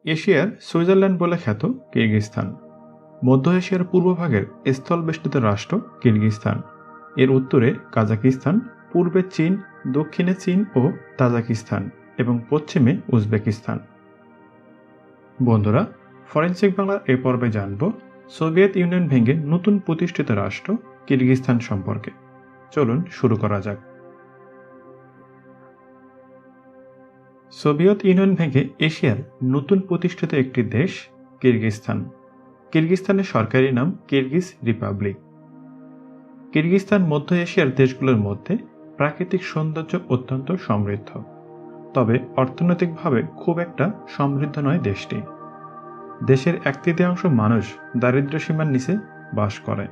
এশিয়ার সুইজারল্যান্ড বলে খ্যাত কিরগিজস্তান মধ্য এশিয়ার পূর্বভাগের স্থলবেষ্টিত রাষ্ট্র কিরগিজস্তান। এর উত্তরে কাজাকিস্তান, পূর্বে চীন, দক্ষিণে চীন ও তাজিকিস্তান এবং পশ্চিমে উজবেকিস্তান। বন্ধুরা, ফরেনসিক বাংলার এই পর্বে জানব সোভিয়েত ইউনিয়ন ভেঙে নতুন প্রতিষ্ঠিত রাষ্ট্র কিরগিজস্তান সম্পর্কে। চলুন শুরু করা যাক। সোভিয়েত ইউনিয়ন ভেঙে এশিয়ার নতুন প্রতিষ্ঠিত একটি দেশ কিরগিজস্তান। কিরগিজস্তানের সরকারি নাম কিরগিজ রিপাবলিক। কিরগিজস্তান মধ্য এশিয়ার দেশগুলোর মধ্যে প্রাকৃতিক সৌন্দর্য অত্যন্ত সমৃদ্ধ, তবে অর্থনৈতিকভাবে খুব একটা সমৃদ্ধ নয় দেশটি। দেশের 1/3 মানুষ দারিদ্র্য সীমার নিচে বাস করে।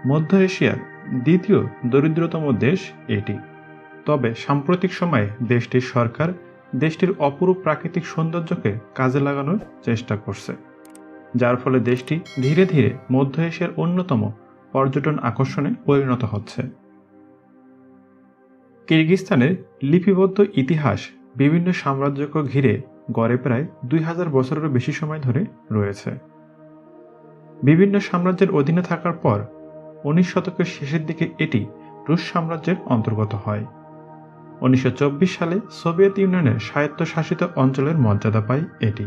মধ্য এশিয়ার দ্বিতীয় দরিদ্রতম দেশ এটি। তবে সাম্প্রতিক সময়ে দেশটির সরকার দেশটির অপরূপ প্রাকৃতিক সৌন্দর্যকে কাজে লাগানোর চেষ্টা করছে, যার ফলে দেশটি ধীরে ধীরে মধ্য এশিয়ার অন্যতম পর্যটন আকর্ষণে পরিণত হচ্ছে। কিরগিজস্তানের লিপিবদ্ধ ইতিহাস বিভিন্ন সাম্রাজ্যকে ঘিরে গড়ে প্রায় 2000 বছরেরও বেশি সময় ধরে রয়েছে। বিভিন্ন সাম্রাজ্যের অধীনে থাকার পর 19 শতকের শেষের দিকে এটি রুশ সাম্রাজ্যের অন্তর্গত হয়। 1924 সালে সোভিয়েত ইউনিয়নের স্বায়ত্তশাসিত অঞ্চলের মর্যাদা পায় এটি।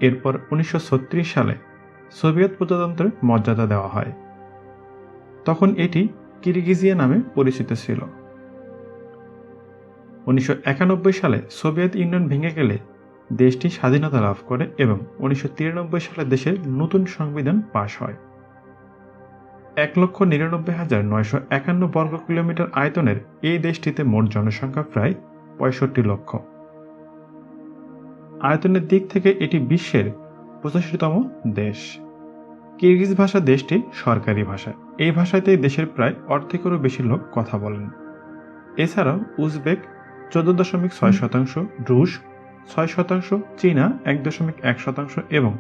এরপর 1936 সালে সোভিয়েত প্রজাতন্ত্রের মর্যাদা দেওয়া হয়। তখন এটি কিরগিজিয়া নামে পরিচিত ছিল। 1991 সালে সোভিয়েত ইউনিয়ন ভেঙে গেলে দেশটি স্বাধীনতা লাভ করে এবং 1993 সালে দেশের নতুন সংবিধান পাশ হয়। 1,99,951 বর্গ কিলোমিটার আয়তনের এই দেশটিতে মোট জনসংখ্যা প্রায় 65 লক্ষ। আয়তনের দিক থেকে এটি বিশ্বের 85তম দেশ। কিরগিজ ভাষা দেশটির সরকারি ভাষা। এই ভাষাতেই দেশের প্রায় অর্ধেকেরও বেশি লোক কথা বলেন। এছাড়াও উজবেক 14.6%, রুশ 6%, চীনা 1.1% এবং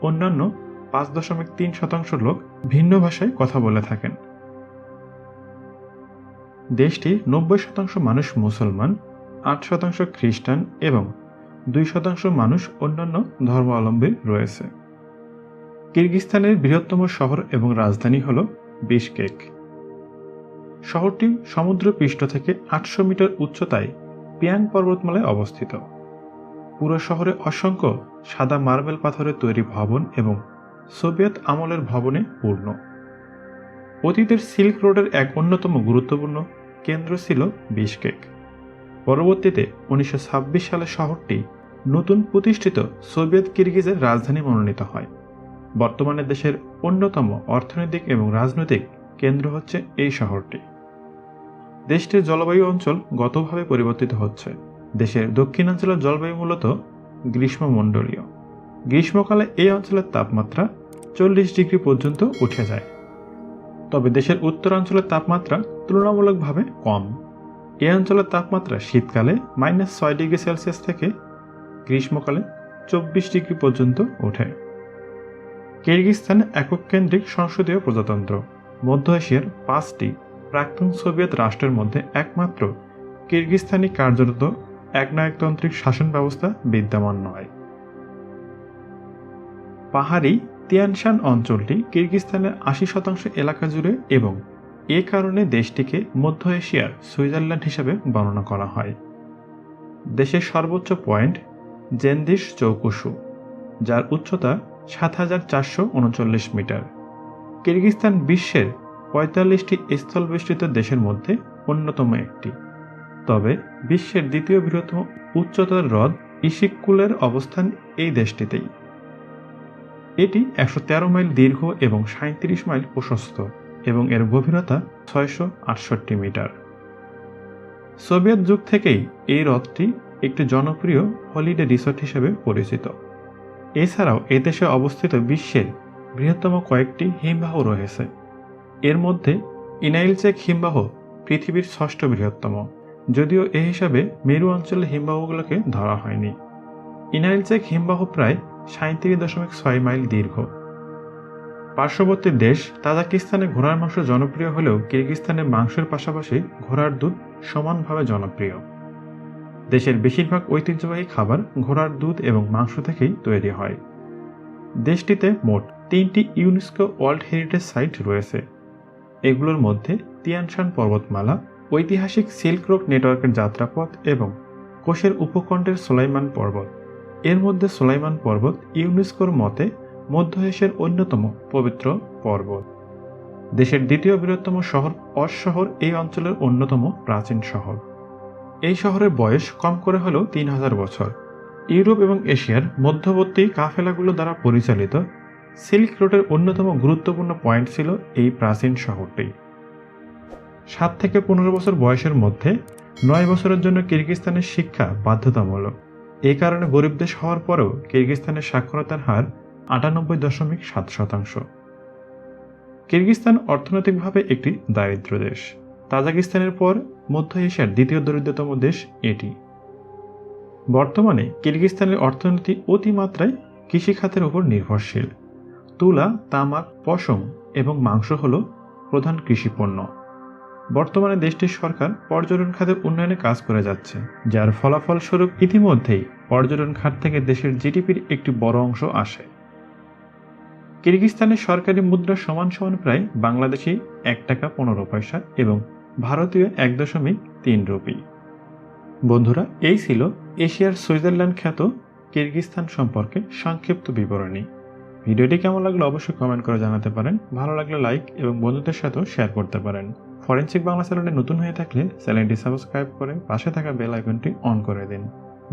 অন্যান্য 5.3% লোক ভিন্ন ভাষায় কথা বলে থাকেন। দেশটির 90% মানুষ মুসলমান, 8% খ্রিস্টান এবং 2% মানুষ অন্যান্য ধর্মাবলম্বী রয়েছে। কিরগিজস্তানের বৃহত্তম শহর এবং রাজধানী হল বিশকেক। শহরটি সমুদ্রপৃষ্ঠ থেকে 800 মিটার উচ্চতায় পিয়াং পর্বতমালায় অবস্থিত। পুরো শহরে অসংখ্য সাদা মার্বেল পাথরের তৈরি ভবন এবং সোভিয়েত আমলের ভবনে পূর্ণ। অতীতের সিল্ক রোডের এক অন্যতম গুরুত্বপূর্ণ কেন্দ্র ছিল বিশকেক। পরবর্তীতে 1926 সালে শহরটি নতুন প্রতিষ্ঠিত সোভিয়েত কিরগিজের রাজধানী মনোনীত হয়। বর্তমানে দেশের অন্যতম অর্থনৈতিক এবং রাজনৈতিক কেন্দ্র হচ্ছে এই শহরটি। দেশটির জলবায়ু অঞ্চল গতভাবে পরিবর্তিত হচ্ছে। দেশের দক্ষিণাঞ্চলের জলবায়ু মূলত গ্রীষ্মমণ্ডলীয়। গ্রীষ্মকালে এই অঞ্চলের তাপমাত্রা 40 ডিগ্রি পর্যন্ত উঠে যায়। তবে দেশের উত্তরাঞ্চলের তাপমাত্রা তুলনামূলকভাবে কম। এই অঞ্চলের তাপমাত্রা শীতকালে -6 ডিগ্রি সেলসিয়াস থেকে গ্রীষ্মকালে 24 ডিগ্রি পর্যন্ত ওঠে। কিরগিজস্তান একক কেন্দ্রিক সংসদীয় প্রজাতন্ত্র। মধ্য এশিয়ার 5টি প্রাক্তন সোভিয়েত রাষ্ট্রের মধ্যে একমাত্র কিরগিজস্তানে কার্যরত একনায়কতান্ত্রিক শাসন ব্যবস্থা বিদ্যমান নয়। পাহাড়ি তিয়ানশান অঞ্চলটি কিরগিজস্তানের 80% এলাকা জুড়ে এবং এ কারণে দেশটিকে মধ্য এশিয়ার সুইজারল্যান্ড হিসেবে বর্ণনা করা হয়। দেশের সর্বোচ্চ পয়েন্ট জেনদিস চৌকুশু, যার উচ্চতা 7439 মিটার। কিরগিজস্তান বিশ্বের 45টি স্থলবেষ্টিত দেশের মধ্যে অন্যতম একটি। তবে বিশ্বের দ্বিতীয় বৃহত্তম উচ্চতার হ্রদ ইসিককুলের অবস্থান এই দেশটিতেই। এটি 113 মাইল দীর্ঘ এবং 37 মাইল প্রশস্ত এবং এর গভীরতা 668 মিটার। সোভিয়েত যুগ থেকেই এই হ্রদটি একটি জনপ্রিয় হলিডে রিসোর্ট হিসেবে পরিচিত। এছাড়াও এদেশে অবস্থিত বিশ্বের বৃহত্তম কয়েকটি হিমবাহ রয়েছে। এর মধ্যে ইনাইলচেক হিমবাহ পৃথিবীর 6ষ্ঠ বৃহত্তম, যদিও এ হিসাবে মেরু অঞ্চলের হিমবাহগুলোকে ধরা হয়নি। ইনাইলচেক হিমবাহ প্রায় 37.6 মাইল দীর্ঘ। পার্শ্ববর্তী দেশ তাজিকিস্তানে ঘোড়ার মাংস জনপ্রিয় হলেও কিরগিজস্তানে মাংসের পাশাপাশি ঘোড়ার দুধ সমানভাবে জনপ্রিয়। দেশের বেশিরভাগ ঐতিহ্যবাহী খাবার ঘোড়ার দুধ এবং মাংস থেকেই তৈরি হয়। দেশটিতে মোট 3টি ইউনেস্কো ওয়ার্ল্ড হেরিটেজ সাইট রয়েছে। এগুলোর মধ্যে তিয়ানশান পর্বতমালা, ঐতিহাসিক সিল্ক রোড নেটওয়ার্কের যাত্রাপথ এবং কোষের উপকণ্ঠের সোলাইমান পর্বত। এর মধ্যে সোলাইমান পর্বত ইউনেস্কোর মতে মধ্য এশিয়ার অন্যতম পবিত্র পর্বত। দেশের দ্বিতীয় বৃহত্তম শহর অস শহর এই অঞ্চলের অন্যতম প্রাচীন শহর। এই শহরের বয়স কম করে হলেও 3000 বছর। ইউরোপ এবং এশিয়ার মধ্যবর্তী কাফেলাগুলো দ্বারা পরিচালিত সিল্ক রোডের অন্যতম গুরুত্বপূর্ণ পয়েন্ট ছিল এই প্রাচীন শহরটি। 7 থেকে 15 বছর বয়সের মধ্যে 9 বছরের জন্য কিরগিজস্তানের শিক্ষা বাধ্যতামূলক। এই কারণে গরিব দেশ হওয়ার পরেও কিরগিজস্তানের সাক্ষরতার হার 98.7%। কিরগিজস্তান অর্থনৈতিকভাবে একটি দারিদ্র দেশ। তাজিকিস্তানের পর মধ্য এশিয়ার দ্বিতীয় দরিদ্রতম দেশ এটি। বর্তমানে কিরগিজস্তানের অর্থনীতি অতিমাত্রায় কৃষিখাতের উপর নির্ভরশীল। তুলা, তামাক, পশম এবং মাংস হল প্রধান কৃষিপণ্য। বর্তমানে দেশটির সরকার পর্যটন খাতের উন্নয়নে কাজ করে যাচ্ছে, যার ফলাফলস্বরূপ ইতিমধ্যেই পর্যটন খাত থেকে দেশের জিডিপির একটি বড় অংশ আসে। কিরগিজস্তানের সরকারি মুদ্রা সমান সমান প্রায় বাংলাদেশি 1 টাকা 15 পয়সা এবং ভারতীয় 1.3 রুপি। বন্ধুরা, এই ছিল এশিয়ার সুইজারল্যান্ড খ্যাত কিরগিজস্তান সম্পর্কে সংক্ষিপ্ত বিবরণী। ভিডিওটি কেমন লাগলো অবশ্যই কমেন্ট করে জানাতে পারেন। ভালো লাগলে লাইক এবং বন্ধুদের সাথেও শেয়ার করতে পারেন। ফরেনসিক বাংলা চ্যানেলে নতুন হয়ে থাকলে চ্যানেলটি সাবস্ক্রাইব করে পাশে থাকা বেল আইকনটি অন করে দিন।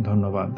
ধন্যবাদ।